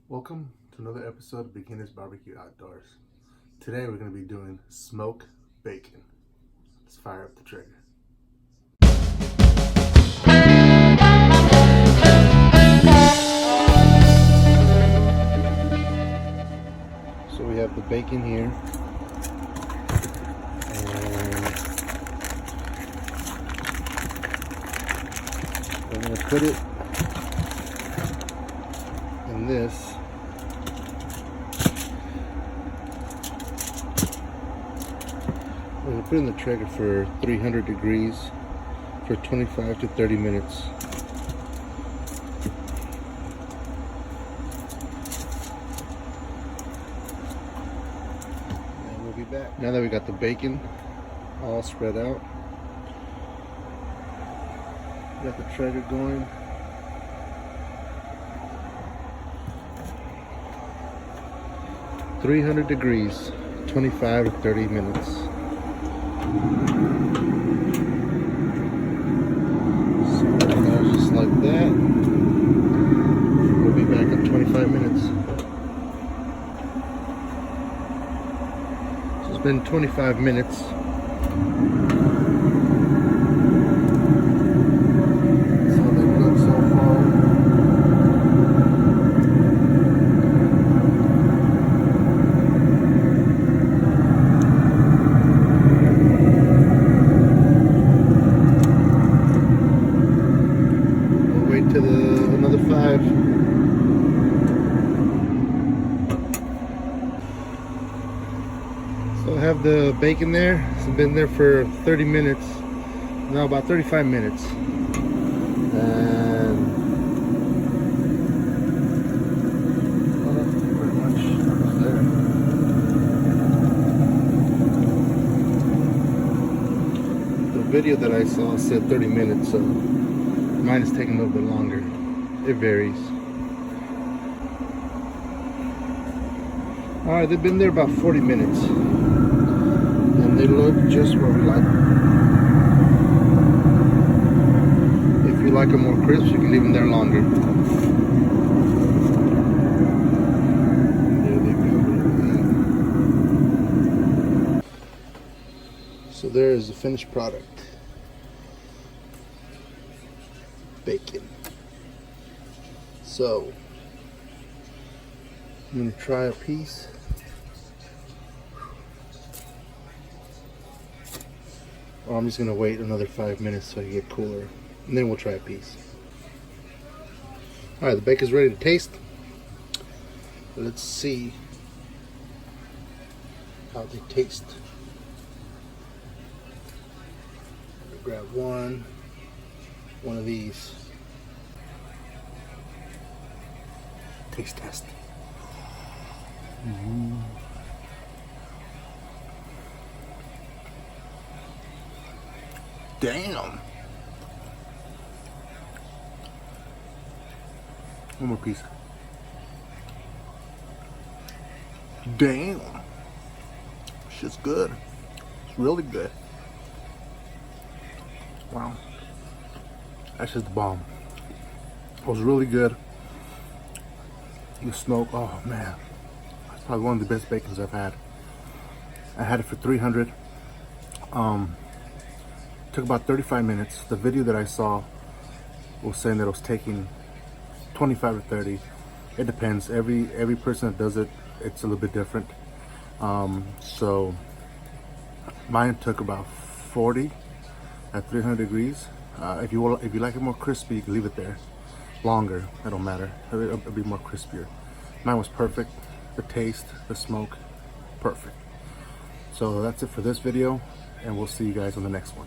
Welcome to another episode of Beginners Barbecue Outdoors. Today we're going to be doing smoked bacon. Let's fire up the trigger. So we have the bacon here, and we're going to put it in this. We're going to put it in the traeger for 300 degrees for 25 to 30 minutes. And we'll be back. Now that we got the bacon all spread out, we got the traeger going. "300 degrees, 25 to 30 minutes. So just like that. We'll be back in 25 minutes. So it's been 25 minutes. So they look so far. To another 5. So I have the bacon there. It's been there for 30 minutes. Now about 35 minutes. And pretty much there. The video that I saw said 30 minutes, so mine is taking a little bit longer. It varies. Alright, they've been there about 40 minutes. And they look just where we like them. If you like them more crisp, you can leave them there longer. There they go. So there is the finished product. Bacon. So I'm going to try a piece. Or I'm just going to wait another 5 minutes so I get cooler, and then we'll try a piece. Alright, the bacon's ready to taste. Let's see how they taste. Grab one of these. Taste test. Damn. One more piece. Damn. Shit's good. It's really good. Wow. That's just the bomb. It was really good. The smoke, oh man. That's probably one of the best bacons I've had. I had it for 300. Took about 35 minutes. The video that I saw was saying that it was taking 25 to 30. It depends. Every person that does it, it's a little bit different. So mine took about 40 at 300 degrees. If you like it more crispy, you can leave it there longer. It don't matter. It'll be more crispier. Mine was perfect. The taste, the smoke, perfect. So that's it for this video, and we'll see you guys on the next one.